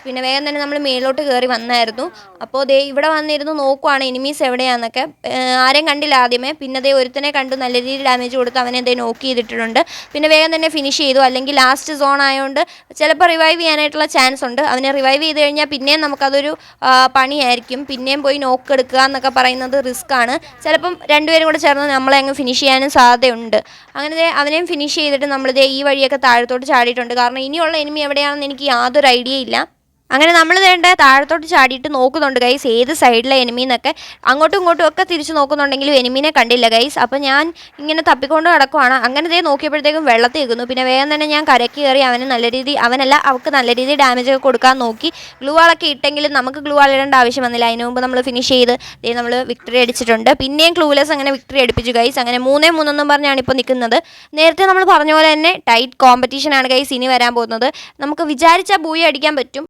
പിന്നെ വേഗം തന്നെ നമ്മൾ മേലോട്ട് കയറി വന്നായിരുന്നു. അപ്പോൾ ദേ ഇവിടെ വന്നിരുന്നു നോക്കുവാണ് എനിമീസ് എവിടെയാണെന്നൊക്കെ. ആരെയും കണ്ടില്ല ആദ്യമേ. പിന്നെ ദേ ഒരുത്തനെ കണ്ടു, നല്ല രീതിയിൽ ഡാമേജ് കൊടുത്ത് അവനെ ദേ നോക്ക് ചെയ്തിട്ടുണ്ട്. പിന്നെ വേഗം തന്നെ ഫിനിഷ് ചെയ്തു. അല്ലെങ്കിൽ ലാസ്റ്റ് സോൺ ആയതുകൊണ്ട് ചിലപ്പോൾ റിവൈവ് ചെയ്യാനായിട്ടുള്ള ചാൻസ് ഉണ്ട്. അവനെ റിവൈവ് ചെയ്ത് കഴിഞ്ഞാൽ പിന്നെയും നമുക്കതൊരു പണിയായിരിക്കും. പിന്നെയും പോയി നോക്ക് എടുക്കുക എന്നൊക്കെ പറയുന്നത് റിസ്ക് ആണ്. ചിലപ്പം രണ്ടുപേരും കൂടെ ചേർന്ന് നമ്മളെ അങ്ങ് ഫിനിഷ് ചെയ്യാനും സാധ്യതയുണ്ട്. അങ്ങനെ അവനെയും ഫിനിഷ് ചെയ്തിട്ട് നമ്മളിതേ ഈ വഴിയൊക്കെ താഴത്തോട്ട് ചാടിയിട്ടുണ്ട്. കാരണം ഇനിയുള്ള എനിമി എവിടെയാണെന്ന് എനിക്ക് യാതൊരു ഐഡിയ ഇല്ല. അങ്ങനെ നമ്മൾ വേണ്ട താഴത്തോട്ട് ചാടിയിട്ട് നോക്കുന്നുണ്ട് ഗൈസ്, ഏത് സൈഡിലെ എനിമീന്നൊക്കെ. അങ്ങോട്ടും ഇങ്ങോട്ടും ഒക്കെ തിരിച്ച് നോക്കുന്നുണ്ടെങ്കിലും എനിമീനെ കണ്ടില്ല ഗൈസ്. അപ്പോൾ ഞാൻ ഇങ്ങനെ തപ്പിക്കൊണ്ട് കിടക്കുവാണ്. അങ്ങനെ ദേ നോക്കിയപ്പോഴത്തേക്കും വെള്ളത്തിൽ നിൽക്കുന്നു. പിന്നെ വേഗം തന്നെ ഞാൻ കരയ്ക്ക് കയറി അവൾക്ക് നല്ല രീതിയിൽ ഡാമേജ് ഒക്കെ കൊടുക്കാൻ നോക്കി. ഗ്ലൂ വാളൊക്കെ ഇട്ടെങ്കിലും നമുക്ക് ഗ്ലൂ വാൾ ഇടേണ്ട ആവശ്യം വന്നില്ല. അതിന് മുമ്പ് നമ്മൾ ഫിനിഷ് ചെയ്ത് നമ്മൾ വിക്ടറി അടിച്ചിട്ടുണ്ട്. പിന്നെയും ക്ലൂലെസ് അങ്ങനെ വിക്ടറി അടിപ്പിച്ചു ഗൈസ്. അങ്ങനെ 3-3 പറഞ്ഞാണ് ഇപ്പോൾ നിൽക്കുന്നത്. നേരത്തെ നമ്മൾ പറഞ്ഞ പോലെ തന്നെ ടൈറ്റ് കോമ്പറ്റീഷനാണ് ഗൈസ് ഇനി വരാൻ പോകുന്നത്. നമുക്ക് വിചാരിച്ചാൽ ബൂയി അടിക്കാൻ പറ്റും.